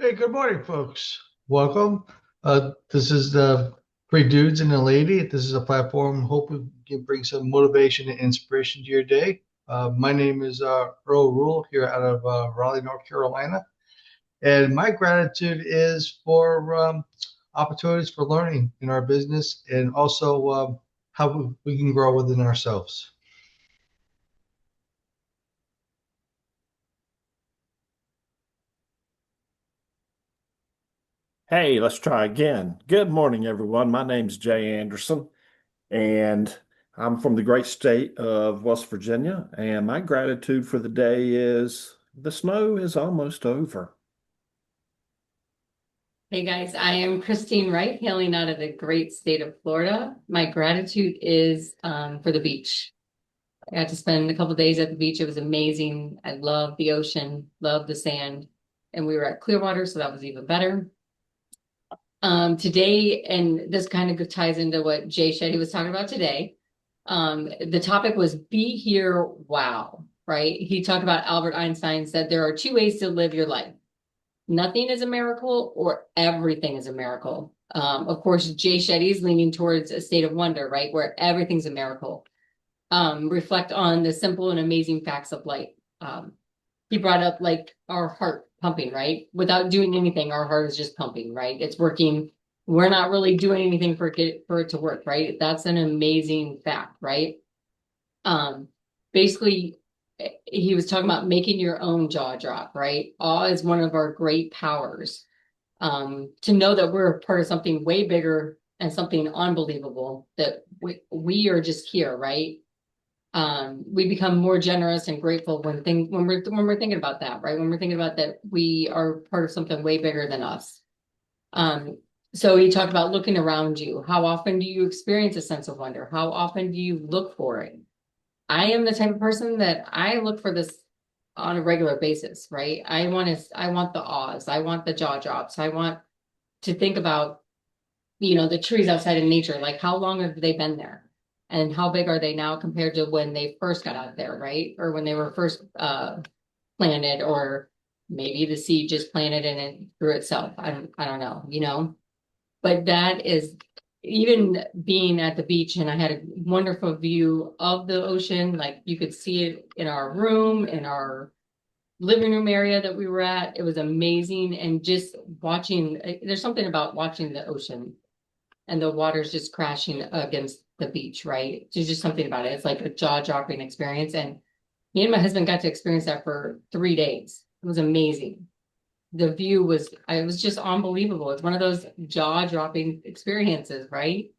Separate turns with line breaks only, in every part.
Hey, good morning, folks. Welcome. This is the Three Dudes and a Lady. This is a platform. Hope we can bring some motivation and inspiration to your day. My name is Earl Rule here out of Raleigh, North Carolina. And my gratitude is for opportunities for learning in our business and also how we can grow within ourselves.
Hey, let's try again. Good morning, everyone. My name's Jay Anderson, and I'm from the great state of West Virginia. And my gratitude for the day is the snow is almost over.
Hey guys, I am Christine Wright, hailing out of the great state of Florida. My gratitude is for the beach. I got to spend a couple of days at the beach. It was amazing. I love the ocean, love the sand, and we were at Clearwater, so that was even better. Today, and this kind of ties into what Jay Shetty was talking about today. The topic was be here, wow, right? He talked about Albert Einstein said there are two ways to live your life. Nothing is a miracle or everything is a miracle. Of course, Jay Shetty is leaning towards a state of wonder, right? Where everything's a miracle. Reflect on the simple and amazing facts of life. He brought up like our heart pumping, right? Without doing anything, our heart is just pumping, right? It's working. We're not really doing anything for it to work, right? That's an amazing fact, right? Um, Basically, he was talking about making your own jaw drop, right? Awe is one of our great powers. To know that we're a part of something way bigger and something unbelievable, that we are just here, right? We become more generous and grateful when we're thinking about that, right? When we're thinking about that we are part of something way bigger than us. Um, so he talked about looking around you. How often do you experience a sense of wonder? How often do you look for it? I am the type of person that I look for this on a regular basis, right? I want the awes. I want the jaw drops. I want to think about, the trees outside in nature. Like how long have they been there? And how big are they now compared to when they first got out there, right? Or when they were first planted, or maybe the seed just planted and it grew itself. I don't know, but that is even being at the beach, and I had a wonderful view of the ocean. Like you could see it in our room, in our living room area that we were at. It was amazing. And just watching, there's something about watching the ocean and the water's just crashing against the beach, right? There's just something about it. It's like a jaw-dropping experience. And me and my husband got to experience that for 3 days. It was amazing. The view was, it was just unbelievable. It's one of those jaw-dropping experiences, right?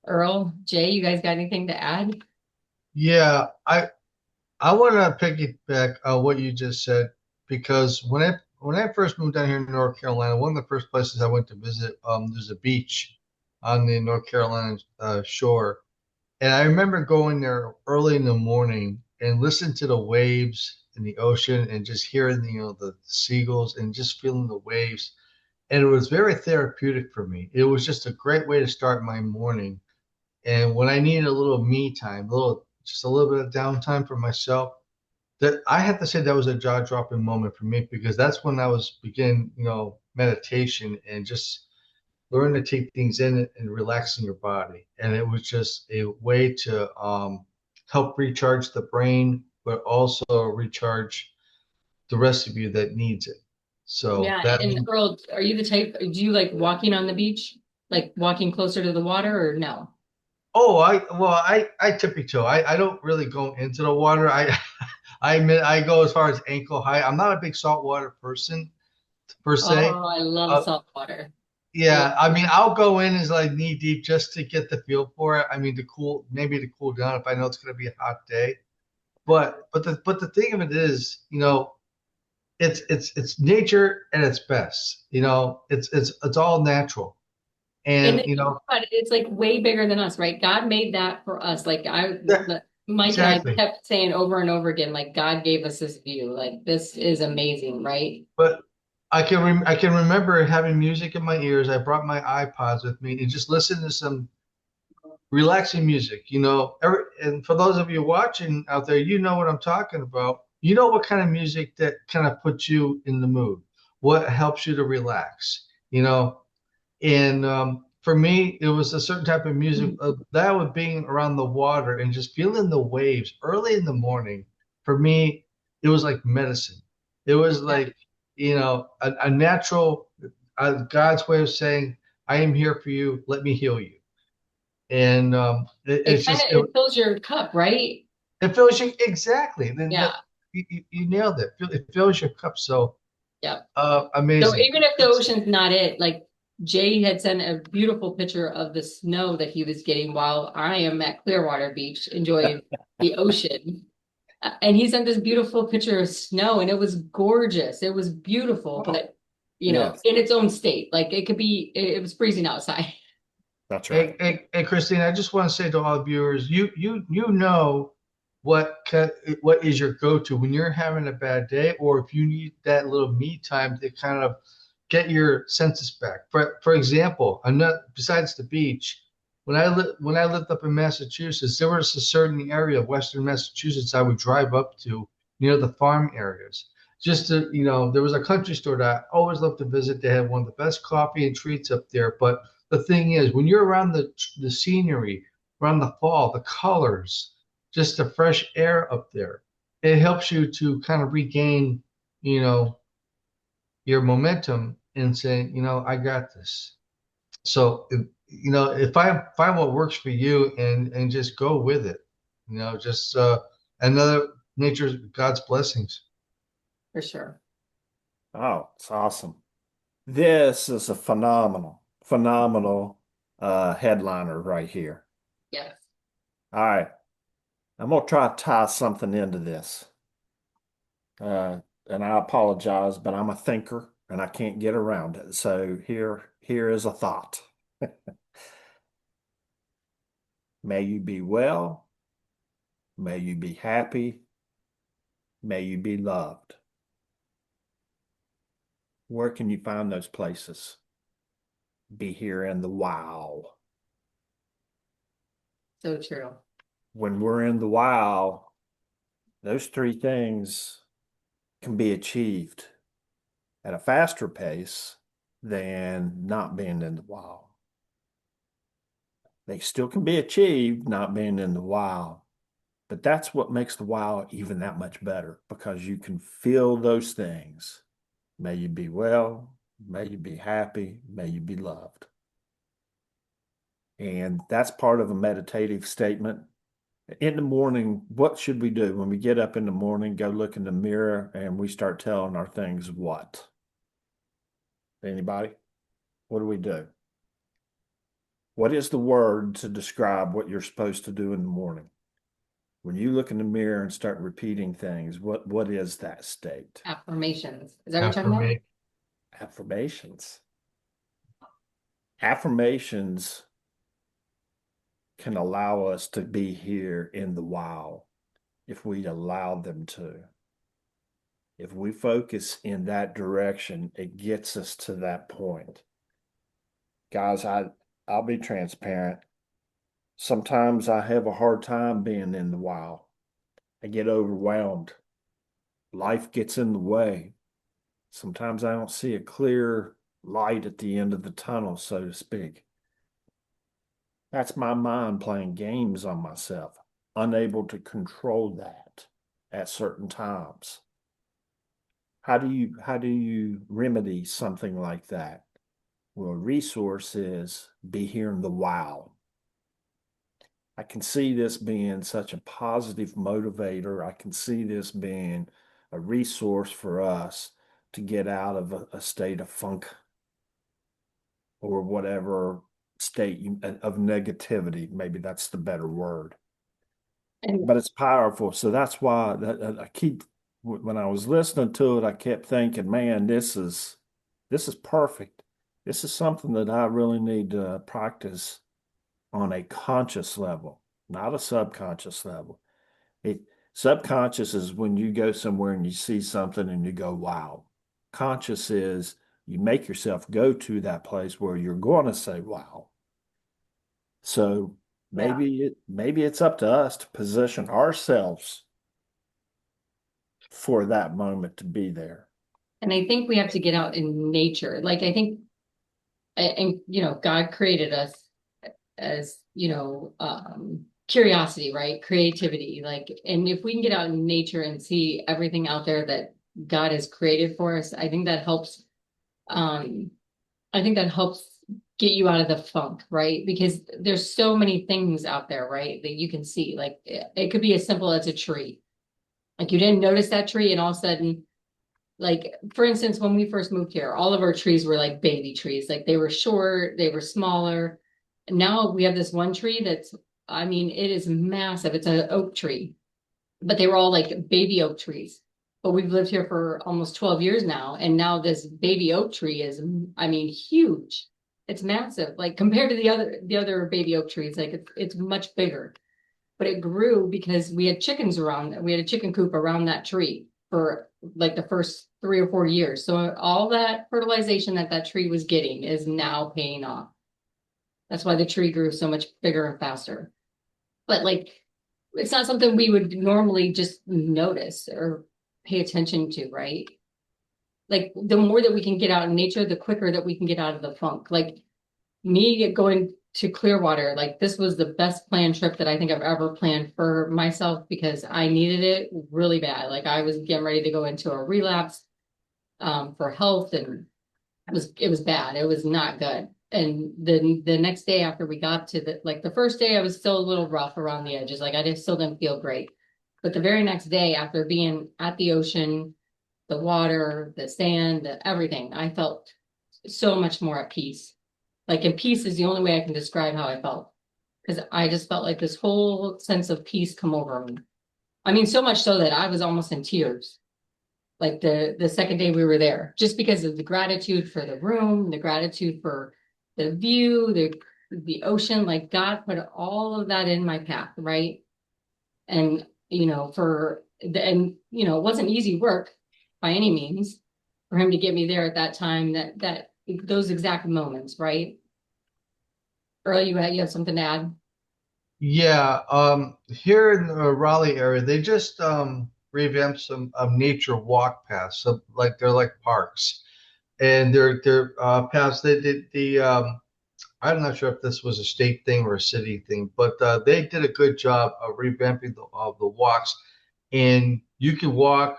Earl, Jay, you guys got anything to add?
Yeah, I want to piggyback on what you just said because when I first moved down here in North Carolina, one of the first places I went to visit, there's a beach on the North Carolina shore, and I remember going there early in the morning and listening to the waves in the ocean and just hearing the seagulls and just feeling the waves, and it was very therapeutic for me. It was just a great way to start my morning, and when I needed a little me time, just a little bit of downtime for myself, that I have to say that was a jaw-dropping moment for me because that's when I was beginning, meditation and just learning to take things in and relaxing your body. And it was just a way to help recharge the brain, but also recharge the rest of you that needs it. So
Yeah,
that
and Earl, are you the type, do you like walking on the beach? Like walking closer to the water or no?
Oh, I tippy toe. I don't really go into the water. I admit I go as far as ankle high. I'm not a big saltwater person per se.
Oh, I love
Uh,
salt water. Love
yeah, I mean, I'll go in as like knee deep just to get the feel for it. I mean, maybe to cool down if I know it's going to be a hot day. But the thing of it is, it's nature at its best. It's all natural,
And
and
then you think about it, it's like way bigger than us, right? God made that for us. Like
yeah,
Mike and I
exactly.
kept saying over and over again, like God gave us this view. Like this is amazing, right?
But I can remember having music in my ears. I brought my iPods with me and just listen to some relaxing music. And for those of you watching out there, you know what I'm talking about. You know what kind of music that kind of puts you in the mood. what helps you to relax, you know. And for me, it was a certain type of music that would being around the water and just feeling the waves early in the morning. For me, it was like medicine. It was like, a natural, God's way of saying, I am here for you. Let me heal you. And it's
It kind of
just,
it fills your cup, right?
it fills you exactly. Then
Yeah.
you nailed it. It fills your cup. So
Yeah. So
amazing.
even if the ocean's not it, like Jay had sent a beautiful picture of the snow that he was getting while I am at Clearwater Beach enjoying the ocean. And he sent this beautiful picture of snow and it was gorgeous. It was beautiful,
Oh,
but
yes,
in its own state. Like it could be, it was freezing outside.
that's right.
Hey, Christine, I just want to say to all viewers, you know what is your go-to when you're having a bad day, or if you need that little me time to kind of get your senses back. For example, I'm not besides the beach. When I lived up in Massachusetts, there was a certain area of Western Massachusetts I would drive up to near the farm areas. Just to, there was a country store that I always loved to visit. They had one of the best coffee and treats up there, but the thing is, when you're around the scenery, around the fall, the colors, just the fresh air up there, it helps you to kind of regain, you know, your momentum and say, I got this. So, if I find what works for you and just go with it, just another nature's God's blessings.
For sure.
Oh, it's awesome. This is a phenomenal headliner right here.
Yes.
All right, I'm gonna try to tie something into this. Uh, and I apologize, but I'm a thinker and I can't get around it. So here is a thought. May you be well, may you be happy, may you be loved. Where can you find those places? Be here in the wow.
So true.
When we're in the wow, those three things can be achieved at a faster pace than not being in the wow. They still can be achieved not being in the wow, but that's what makes the wow even that much better because you can feel those things. May you be well, may you be happy, may you be loved. And that's part of a meditative statement. In the morning, what should we do when we get up in the morning, go look in the mirror, and we start telling our things what? Anybody? What do we do? What is the word to describe what you're supposed to do in the morning? When you look in the mirror and start repeating things, what is that state?
Affirmations. Is that what you're talking about?
Affirmation.
Affirmations. Affirmations can allow us to be here in the wow if we allow them to. If we focus in that direction, it gets us to that point. Guys, I'll be transparent. Sometimes I have a hard time being in the wow. I get overwhelmed. Life gets in the way. Sometimes I don't see a clear light at the end of the tunnel, so to speak. That's my mind playing games on myself, unable to control that at certain times. How do you remedy something like that? Well, a resource is be here in the wow. I can see this being such a positive motivator. I can see this being a resource for us to get out of a state of funk or whatever state of negativity. Maybe that's the better word.
And
But it's powerful. So that's why I keep, when I was listening to it, I kept thinking, man, this is perfect. This is something that I really need to practice on a conscious level, not a subconscious level. It subconscious is when you go somewhere and you see something and you go, wow. Conscious is you make yourself go to that place where you're going to say, wow. So
yeah.
maybe it's up to us to position ourselves for that moment to be there.
And I think we have to get out in nature. Like I think, and God created us as, curiosity, right? Creativity. Like, and if we can get out in nature and see everything out there that God has created for us, I think that helps. Um, I think that helps get you out of the funk, right? Because there's so many things out there, right? That you can see. Like it could be as simple as a tree. Like you didn't notice that tree, and all of a sudden, like for instance, when we first moved here, all of our trees were like baby trees. Like they were short, they were smaller. And now we have this one tree that's, I mean, it is massive. It's an oak tree, but they were all like baby oak trees. But we've lived here for almost 12 years now, and now this baby oak tree is, I mean, huge. It's massive. Like compared to the other baby oak trees, like it's much bigger. But it grew because we had chickens around. We had a chicken coop around that tree for like the first 3 or 4 years. So all that fertilization that that tree was getting is now paying off. That's why the tree grew so much bigger and faster. But like, it's not something we would normally just notice or pay attention to, right? Like the more that we can get out in nature, the quicker that we can get out of the funk. Like me going to Clearwater, like this was the best planned trip that I think I've ever planned for myself because I needed it really bad. Like I was getting ready to go into a relapse for health, and it was bad. It was not good. And then the next day after we got to the first day, I was still a little rough around the edges. Like I just still didn't feel great. But the very next day after being at the ocean, the water, the sand, everything, I felt so much more at peace. Like, and peace is the only way I can describe how I felt. Because I just felt like this whole sense of peace come over me. I mean, so much so that I was almost in tears. Like the second day we were there, just because of the gratitude for the room, the gratitude for the view, the ocean. Like God put all of that in my path, right? And it wasn't easy work by any means for him to get me there at that time, that those exact moments, right? Earl, you have something to add?
Yeah, here in the Raleigh area, they just revamped some nature walk paths. So like they're like parks, and they're paths. They did the I'm not sure if this was a state thing or a city thing, but they did a good job of revamping the walks, and you can walk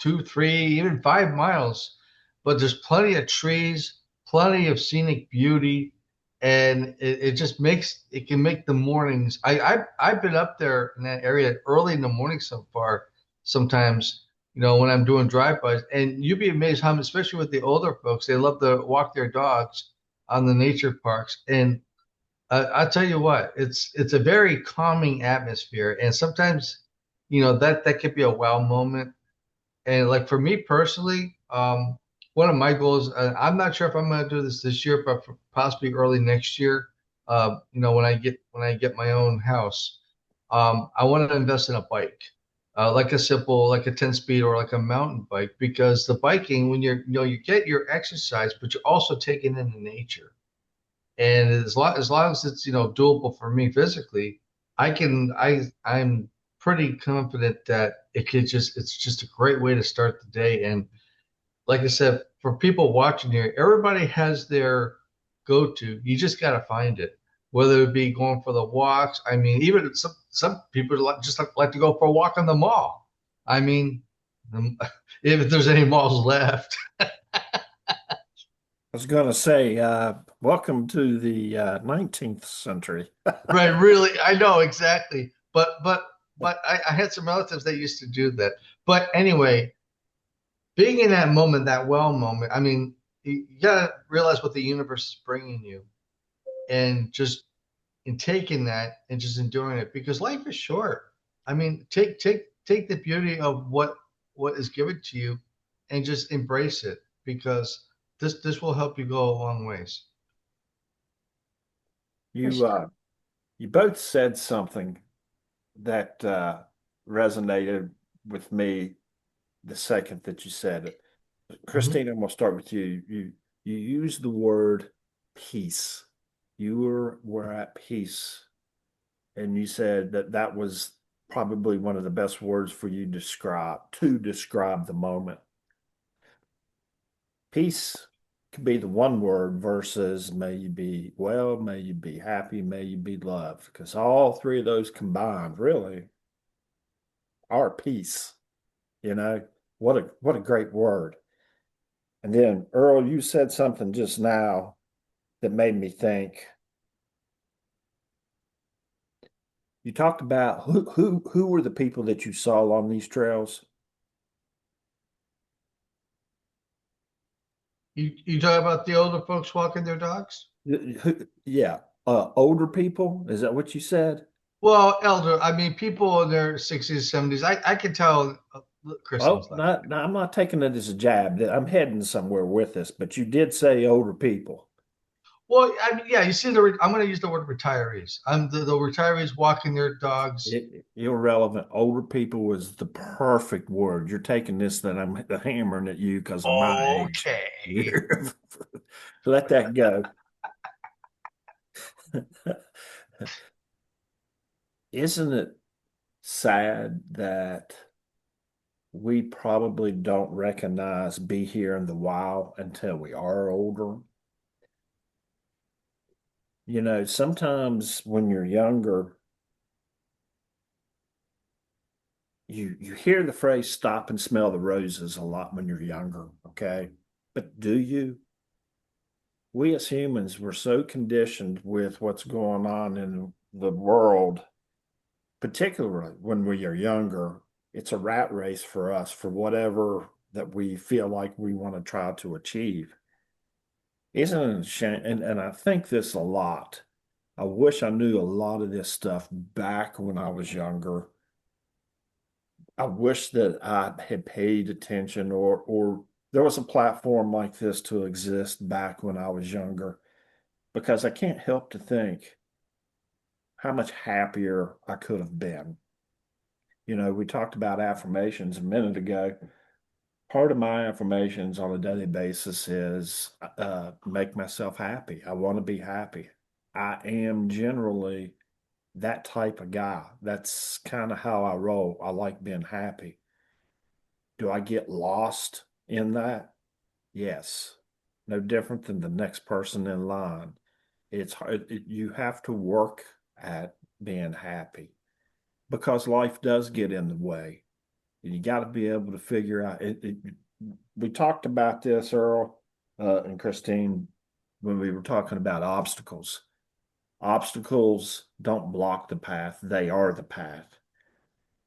2, 3, even 5 miles. But there's plenty of trees, plenty of scenic beauty, and it just makes it can make the mornings. I've been up there in that area early in the morning so far. Sometimes, when I'm doing drive-bys, and you'd be amazed how, especially with the older folks, they love to walk their dogs on the nature parks. And I'll tell you what, it's a very calming atmosphere, and sometimes, that could be a wow moment. And like for me personally, one of my goals, I'm not sure if I'm going to do this year, but possibly early next year, when I get my own house, I want to invest in a bike, like a simple, like a 10 speed or like a mountain bike, because the biking, when you get your exercise, but you're also taking in the nature. And as long as it's, doable for me physically, I'm pretty confident that it's just a great way to start the day. And like I said, for people watching here, everybody has their go-to. You just got to find it, whether it be going for the walks. I mean, even some people just like to go for a walk on the mall. I mean, the, if there's any malls left.
I was going to say, welcome to the 19th century.
Right, really, I know exactly. But I had some relatives that used to do that. But anyway, being in that moment, that well moment, I mean, you gotta realize what the universe is bringing you, and just in taking that and just enduring it, because life is short. I mean, take the beauty of what is given to you, and just embrace it, because this will help you go a long ways.
For
You
sure.
you both said something that resonated with me the second that you said it.
Mhm.
Christine, I'm going to start with you. You used the word peace. You were at peace, and you said that that was probably one of the best words for you to describe the moment. Peace could be the one word versus may you be well, may you be happy, may you be loved. Because all three of those combined really are peace. You know, what a great word. And then Earl, you said something just now that made me think. You talked about who were the people that you saw on these trails?
You talk about the older folks walking their dogs?
Yeah, older people. Is that what you said?
Well, elder, I mean, people in their 60s, 70s. I can tell.
Oh,
Kristen's laughing.
not, I'm not taking it as a jab. I'm heading somewhere with this, but you did say older people.
Well, I mean, yeah, you see I'm going to use the word retirees. I'm the retirees walking their dogs.
Irrelevant. Older people was the perfect word. You're taking this that I'm hammering at you because of my age.
Okay.
Let that go. Isn't it sad that we probably don't recognize be here in the wild until we are older? You know, sometimes when you're younger, you hear the phrase stop and smell the roses a lot when you're younger, okay? But do you? We as humans were so conditioned with what's going on in the world, particularly when we are younger. It's a rat race for us for whatever that we feel like we want to try to achieve. Isn't it a shame? And I think this a lot. I wish I knew a lot of this stuff back when I was younger. I wish that I had paid attention or there was a platform like this to exist back when I was younger because I can't help to think how much happier I could have been. You know, we talked about affirmations a minute ago. Part of my affirmations on a daily basis is make myself happy. I want to be happy. I am generally that type of guy. That's kind of how I roll. I like being happy. Do I get lost in that? Yes. No different than the next person in line. It's hard. You have to work at being happy because life does get in the way. And you got to be able to figure out we talked about this, Earl, and Christine, when we were talking about obstacles. Obstacles don't block the path, they are the path.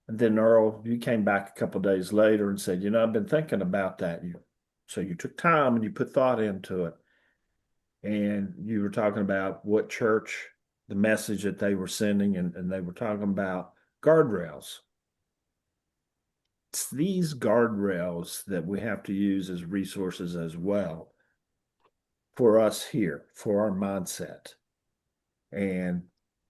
And then Earl, you came back a couple of days later and said, I've been thinking about that. So you took time and you put thought into it. And you were talking about what church, the message that they were sending, and they were talking about guardrails. It's these guardrails that we have to use as resources as well for us here, for our mindset. And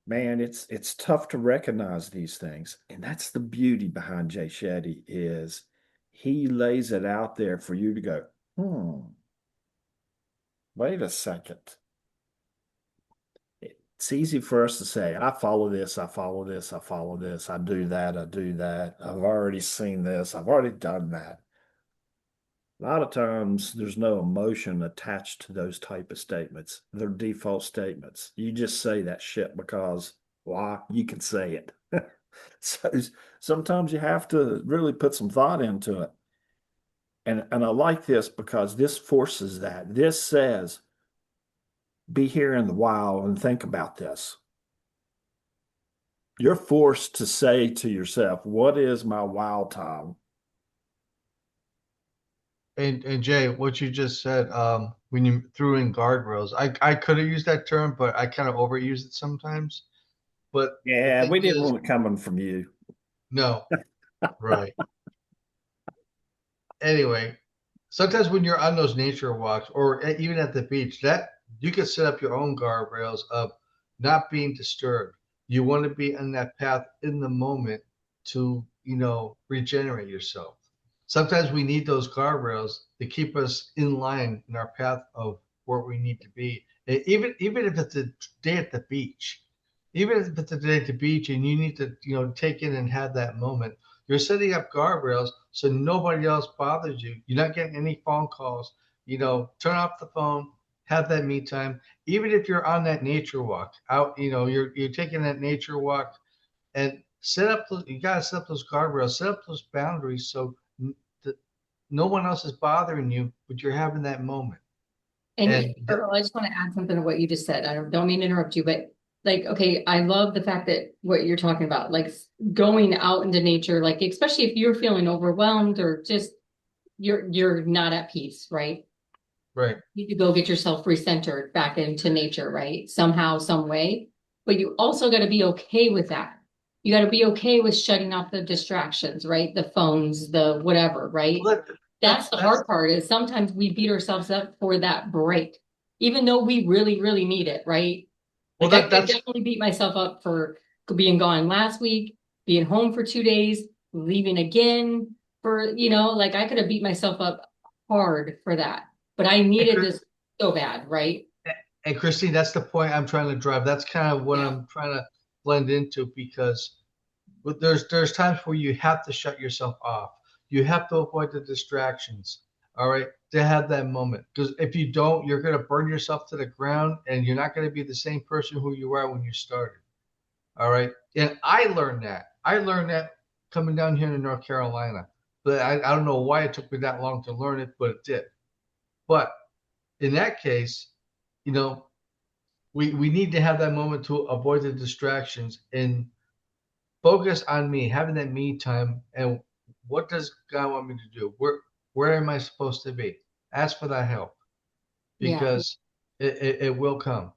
man, it's tough to recognize these things. And that's the beauty behind Jay Shetty is he lays it out there for you to go, wait a second. It's easy for us to say, I follow this, I follow this, I follow this, I do that, I do that. I've already seen this, I've already done that. A lot of times there's no emotion attached to those type of statements. They're default statements. You just say that shit because why? You can say it. So sometimes you have to really put some thought into it. And I like this because this forces that. This says, be here in the wild and think about this. You're forced to say to yourself, what is my wild time?
And Jay, what you just said, when you threw in guardrails, I could have used that term, but I kind of overuse it sometimes. But the
Yeah,
thing
we didn't
is,
want it coming from you.
no, right. Anyway, sometimes when you're on those nature walks or even at the beach, that you can set up your own guardrails of not being disturbed. You want to be on that path in the moment to, regenerate yourself. Sometimes we need those guardrails to keep us in line in our path of where we need to be. Even if it's a day at the beach, even if it's a day at the beach and you need to, take in and have that moment, you're setting up guardrails so nobody else bothers you. You're not getting any phone calls. turn off the phone, have that me time. Even if you're on that nature walk out, you're taking that nature walk and you got to set up those guardrails, set up those boundaries so no one else is bothering you, but you're having that moment.
And
And
Earl, I just want to add something to what you just said. I don't mean to interrupt you, but like, okay, I love the fact that what you're talking about, like going out into nature, like especially if you're feeling overwhelmed or just you're not at peace, right?
right.
You need to go get yourself recentered back into nature, right? Somehow, some way. But you also got to be okay with that. You got to be okay with shutting off the distractions, right? The phones, the whatever, right?
Well,
That's the
that's
hard part is sometimes we beat ourselves up for that break, even though we really, really need it, right?
well
Like I
that
could
that's
definitely beat myself up for being gone last week, being home for 2 days, leaving again for, like I could have beat myself up hard for that, but I
and,
needed
Chris-
this so bad, right?
and Christine, that's the point I'm trying to drive. That's kind of what
Yeah.
I'm trying to blend into because there's times where you have to shut yourself off. You have to avoid the distractions. All right, to have that moment. Because if you don't, you're gonna burn yourself to the ground, and you're not gonna be the same person who you are when you started. All right, and I learned that. I learned that coming down here to North Carolina. But I don't know why it took me that long to learn it, but it did. But in that case, you know, we need to have that moment to avoid the distractions and focus on me, having that me time, and what does God want me to do? Where am I supposed to be? Ask for that help
Yeah.
because it will come.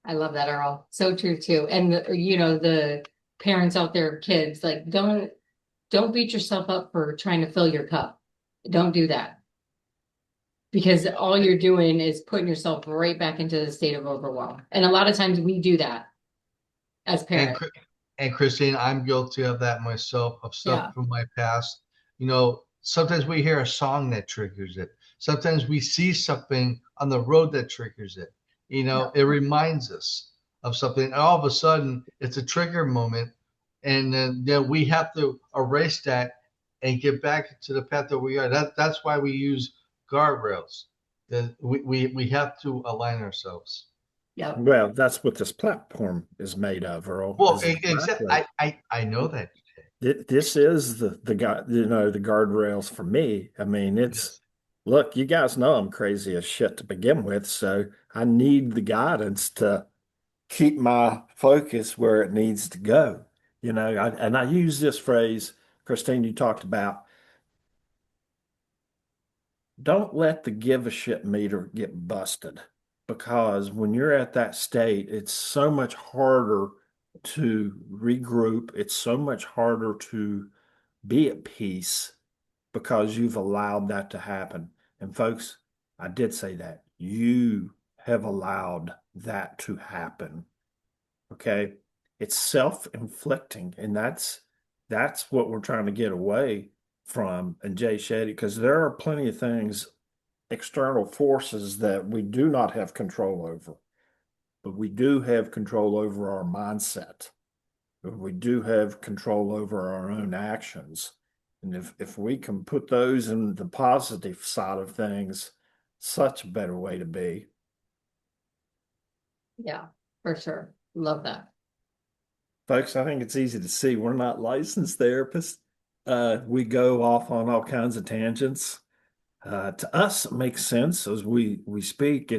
I love that, Earl. So true too. And the parents out there, kids, like don't beat yourself up for trying to fill your cup. Don't do that. Because all you're doing is putting yourself right back into the state of overwhelm. And a lot of times we do that as
And
parents.
and Christine, I'm guilty of that myself, of
Yeah.
stuff from my past. Sometimes we hear a song that triggers it. Sometimes we see something on the road that triggers it.
Yeah.
It reminds us of something. And all of a sudden, it's a trigger moment. And then we have to erase that and get back to the path that we are. That's why we use guardrails. That we have to align ourselves.
Yeah.
Well, that's what this platform is made of, Earl,
Well,
is
exactly.
exactly.
I know that.
This is the guy, the guardrails for me. I mean,
Yes.
look, you guys know I'm crazy as shit to begin with, so I need the guidance to keep my focus where it needs to go. And I use this phrase, Christine, you talked about, don't let the give a shit meter get busted, because when you're at that state, it's so much harder to regroup. It's so much harder to be at peace because you've allowed that to happen. And folks, I did say that. You have allowed that to happen. Okay? It's self-inflicting, and that's what we're trying to get away from and Jay Shetty, because there are plenty of things, external forces that we do not have control over, but we do have control over our mindset. We do have control over our own actions. And if we can put those in the positive side of things, such a better way to be.
Yeah, for sure. Love that.
Folks, I think it's easy to see we're not licensed therapists. We go off on all kinds of tangents. To us, it makes sense as we speak.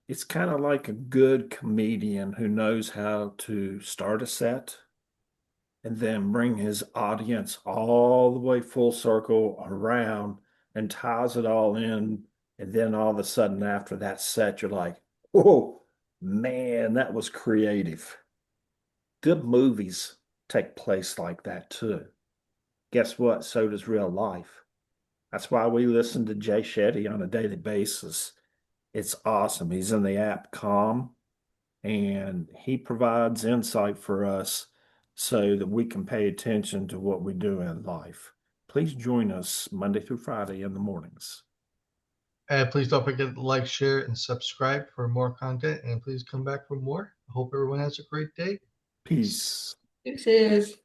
It's kind of like a good comedian who knows how to start a set and then bring his audience all the way full circle around and ties it all in. And then all of a sudden, after that set, you're like, oh, man, that was creative. Good movies take place like that too. Guess what? So does real life. That's why we listen to Jay Shetty on a daily basis. It's awesome. He's in the app Calm, and he provides insight for us so that we can pay attention to what we do in life. Please join us Monday through Friday in the mornings.
And please don't forget to like, share, and subscribe for more content. And please come back for more. I hope everyone has a great day.
Peace.
This is